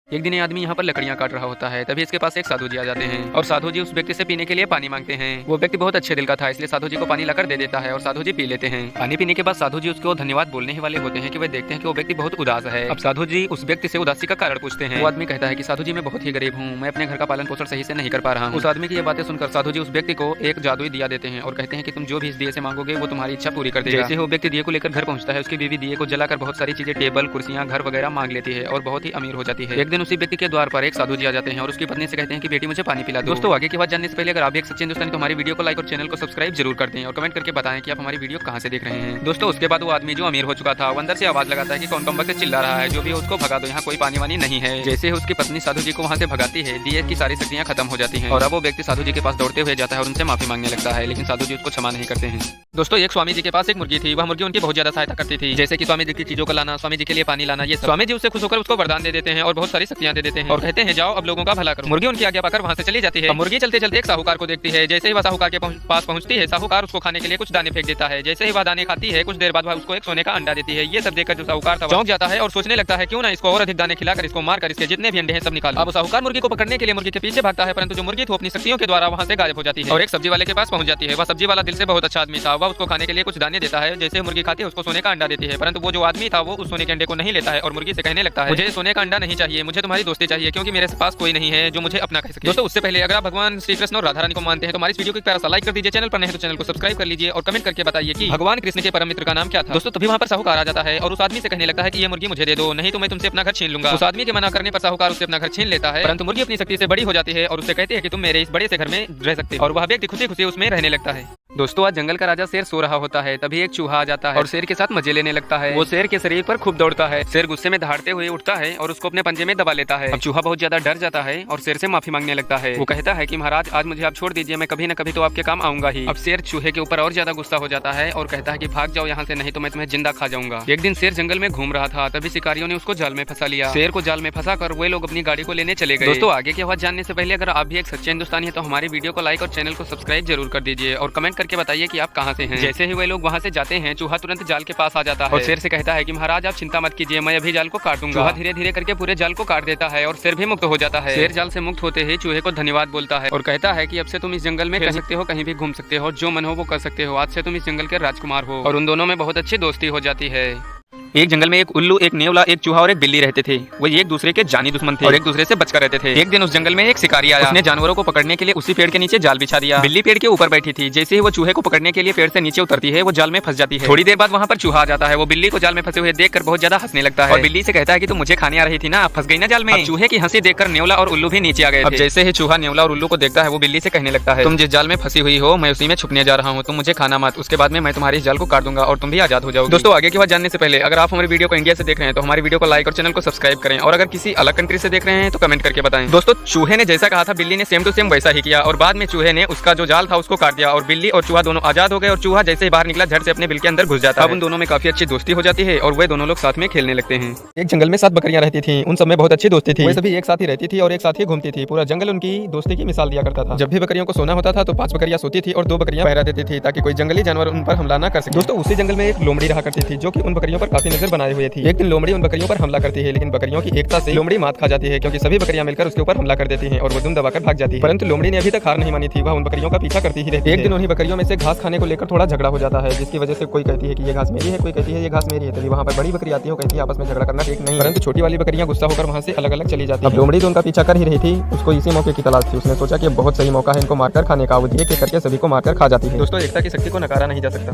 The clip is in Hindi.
एक दिन ये आदमी यहाँ पर लकड़ियाँ काट रहा होता है, तभी इसके पास एक साधु जी आ जाते हैं और साधु जी उस व्यक्ति से पीने के लिए पानी मांगते हैं। वो व्यक्ति बहुत अच्छे दिल का था, इसलिए साधु जी को पानी लाकर दे देता है और साधु जी पी लेते हैं। पानी पीने के बाद साधु जी उसको धन्यवाद बोलने ही वाले होते हैं कि वे देखते हैं कि वो व्यक्ति बहुत उदास है। अब साधु जी उस व्यक्ति से उदासी का कारण पूछते हैं। वो आदमी कहता है कि साधु जी मैं बहुत ही गरीब हूँ, मैं अपने घर का पालन पोषण सही से नहीं कर पा रहा हूँ। उस आदमी की ये बातें सुनकर साधु जी उस व्यक्ति को एक जादुई दिया देते हैं और कहते हैं कि तुम जो भी इस दिए से मांगोगे वो तुम्हारी इच्छा पूरी कर देगा। जैसे वो व्यक्ति दिए को लेकर घर पहुंचता है, उसकी बीवी दिए को जलाकर बहुत सारी चीजें टेबल कुर्सियां घर वगैरह मांग लेती है और बहुत ही अमीर हो जाती है। एक दिन उसी व्यक्ति के द्वार पर एक साधु जी आ जाते हैं और उसकी पत्नी से कहते हैं कि बेटी मुझे पानी पिला दो। दोस्तों आगे की बात जानने से पहले अगर आप एक सच्चे हिंदुस्तानी तो हमारी वीडियो को लाइक और चैनल को सब्सक्राइब जरूर कर दें और कमेंट करके बताएं कि आप हमारी वीडियो कहां से देख रहे हैं। दोस्तों उसके बाद वो आदमी जो अमीर हो चुका था वो अंदर से आवाज लगाता है कि कौन कम वक्त चिल्ला रहा है, जो भी उसको भगा दो, यहाँ कोई पानी वानी नहीं है। जैसे उसकी पत्नी साधु जी को वहाँ से भगाती है, दिए की सारी शक्तियाँ खत्म हो जाती हैं और अब वो व्यक्ति साधु जी के पास दौड़ते हुए जाता है और उनसे माफी मांगने लगता है, लेकिन साधु जी उसको क्षमा नहीं करते हैं। दोस्तों एक स्वामी जी के पास एक मुर्गी थी, वह मुर्गी उनकी बहुत ज्यादा सहायता करती थी, जैसे कि स्वामी जी की चीजों को लाना, स्वामी जी के लिए पानी लाना। ये स्वामी जी उससे खुश होकर उसको वरदान दे देते हैं और बहुत सारी शक्तियां दे देते हैं और कहते हैं जाओ अब लोगों का भला करो। मुर्गी उनकी आज्ञा पाकर वहाँ से चली जाती है। मुर्गी चलते चलते एक साहूकार को देखती है, जैसे ही वह साहूकार के पास पहुंचती है, साहूकार उसको खाने के लिए कुछ दाने फेंक देता है। जैसे ही वह दाने खाती है, कुछ देर बाद वह उसको एक सोने का अंडा देती है। ये सब देखकर जो साहूकार था चौंक जाता है और सोचने लगता है क्यों ना इसको और अधिक दाने खिलाकर इसको मारकर इसके जितने भी अंडे हैं सब निकाल। अब साहूकार मुर्गी को पकड़ने के लिए मुर्गी के पीछे भागता है, परंतु जो मुर्गी थी अपनी शक्तियों के द्वारा वहाँ से गायब हो जाती है और एक सब्जी वाले के पास पहुंच जाती है। वह सब्जी वाला दिल से बहुत अच्छा आदमी था, वह उसको खाने के लिए कुछ दाने देता है। जैसे मुर्गी खाती है उसको सोने का अंडा देती है, परंतु वो जो आदमी था वो उस सोने के अंडे को नहीं लेता है और मुर्गी से कहने लगता है मुझे सोने का अंडा नहीं चाहिए, मुझे तुम्हारी दोस्ती चाहिए, क्योंकि मेरे पास कोई नहीं है जो मुझे अपना कह सके। दोस्तों उससे पहले अगर आप भगवान श्री कृष्ण और राधा रानी को मानते हैं तो हमारी इस वीडियो को एक प्यारा सा लाइक कर दीजिए, चैनल पर नए हैं तो चैनल को सब्सक्राइब कर लीजिए और कमेंट करके बताइए कि भगवान कृष्ण के परम मित्र का नाम क्या था। दोस्तों तभी वहाँ पर साहूकार आ जाता है और उस आदमी से कहने लगता है कि ये मुर्गी मुझे दे दो, नहीं तो मैं तुमसे अपना घर छीन लूंगा। उस आदमी के मना करने पर साहूकार उससे अपना घर छीन लेता है, परंतु मुर्गी अपनी शक्ति से बड़ी हो जाती है और उससे कहती है कि तुम मेरे इस बड़े से घर में रह सकते हो और वह व्यक्ति खुशी खुशी उसमें रहने लगता है। दोस्तों आज जंगल का राजा शेर सो रहा होता है, तभी एक चूहा आ जाता है और शेर के साथ मजे लेने लगता है। वो शेर के शरीर पर खूब दौड़ता है, शेर गुस्से में दहाड़ते हुए उठता है और उसको अपने पंजे में दबा लेता है। अब चूहा बहुत ज्यादा डर जाता है और शेर से माफी मांगने लगता है। वो कहता है कि महाराज आज मुझे आप छोड़ दीजिए, मैं कभी न कभी तो आपके काम आऊंगा ही। अब शेर चूहे के ऊपर और ज्यादा गुस्सा हो जाता है और कहता है कि भाग जाओ यहाँ से, नहीं तो मैं तुम्हें जिंदा खा जाऊंगा। एक दिन शेर जंगल में घूम रहा था, तभी शिकारियों ने उसको जाल में फंसा लिया। शेर को जाल में फंसा कर वे लोग अपनी गाड़ी को लेने चले गए। दोस्तों आगे की आवाज जानने से पहले अगर आप भी एक सच्चे हिंदुस्तानी है तो हमारी वीडियो को लाइक और चैनल को सब्सक्राइब जरूर कर दीजिए और कमेंट करके बताइए कि आप कहां से हैं। जैसे ही वे लोग वहां से जाते हैं, चूहा तुरंत जाल के पास आ जाता है और शेर से कहता है कि महाराज आप चिंता मत कीजिए, मैं अभी जाल को काट दूंगा। चूहा धीरे धीरे करके पूरे जाल को काट देता है और शेर भी मुक्त हो जाता है। शेर जाल से मुक्त होते ही चूहे को धन्यवाद बोलता है और कहता है कि अब से तुम इस जंगल में रह सकते हो, कहीं भी घूम सकते हो, जो मन हो वो कर सकते हो, आज से तुम इस जंगल के राजकुमार हो। और उन दोनों में बहुत अच्छी दोस्ती हो जाती है। एक जंगल में एक उल्लू, एक नेवला, एक चूहा और एक बिल्ली रहते थे। वो एक दूसरे के जानी दुश्मन थे और एक दूसरे से बचकर रहते थे। एक दिन उस जंगल में एक शिकारी आया, उसने जानवरों को पकड़ने के लिए उसी पेड़ के नीचे जाल बिछा दिया। बिल्ली पेड़ के ऊपर बैठी थी, जैसे ही वो चूहे को पकड़ने के लिए पेड़ से नीचे उतरती है वो जाल में फंस जाती है। थोड़ी देर बाद वहाँ पर चूहा आ जाता है, वो बिल्ली को जाल में फंसे हुए देखकर बहुत ज्यादा हंसने लगता है और बिल्ली से कहता है कि तुम मुझे खाने आ रही थी ना, फंस गई ना जाल में। चूहे की हंसी देखकर नेवला और उल्लू भी नीचे आ गए। अब जैसे ही चूहा नेवला और उल्लू को देखता है वो बिल्ली से कहने लगता है तुम जिस जाल में फंसी हुई हो मैं उसी में छुपने जा रहा हूँ, तुम मुझे खाना मत, उसके बाद में मैं तुम्हारी जाल को काट दूंगा और तुम भी आजाद हो जाओगे। दोस्तों आगे की बात जानने से पहले अगर आप हमारी वीडियो को इंडिया से देख रहे हैं तो हमारी वीडियो को लाइक और चैनल को सब्सक्राइब करें और अगर किसी अलग कंट्री से देख रहे हैं तो कमेंट करके बताएं। दोस्तों चूहे ने जैसा कहा था बिल्ली ने सेम टू सेम वैसा ही किया और बाद में चूहे ने उसका जो जाल था उसको काट दिया और बिल्ली और चूहा दोनों आजाद हो गए और चूहा जैसे ही बाहर निकला झट से अपने बिल के अंदर घुस जाता है। अब उन दोनों में काफी अच्छी दोस्ती हो जाती है और वे दोनों लोग साथ में खेलने लगते हैं। एक जंगल में 7 बकरियां रहती थी, उन सब में बहुत अच्छी दोस्ती थी, वे सभी एक साथ ही रहती थी और एक साथ ही घूमती थी। पूरा जंगल उनकी दोस्ती की मिसाल दिया करता था। जब भी बकरियों को सोना होता था तो 5 बकरियां सोती थी और 2 बकरियां पहरा देती थी ताकि कोई जंगली जानवर उन पर हमला न कर सके। दोस्तों उसी जंगल में एक लोमड़ी रहा करती थी जो कि उन बकरियों पर काफी नजर बनाए हुए थी। एक दिन लोमड़ी उन बकरियों पर हमला करती है, लेकिन बकरियों की एकता से लोमड़ी मात खा जाती है क्योंकि सभी बकरियां मिलकर उसके ऊपर हमला कर देती हैं और वो दुम दबाकर भाग जाती है। परंतु लोमड़ी ने अभी तक हार नहीं मानी थी, वह उन बकरियों का पीछा करती ही रहती है। एक दिन उन्हीं बकरियों में से घास खाने को लेकर थोड़ा झगड़ा हो जाता है, जिसकी वजह से कोई कहती है कि ये घास मेरी है, कोई कहती है ये घास मेरी है। तभी वहाँ पर बड़ी बकरी आती है, कहती है आपस में झगड़ा करना ठीक नहीं, परंतु छोटी वाली बकरियां गुस्सा होकर वहाँ से अलग अलग चली जाती है। अब लोमड़ी तो उनका पीछा कर ही रही थी, उसको इसी मौके की तलाश थी। उसने सोचा कि बहुत सही मौका है इनको मारकर खाने का, वो एक एक करके सभी को मारकर खा जाती है। दोस्तों एकता की शक्ति को नकारा नहीं जा सकता।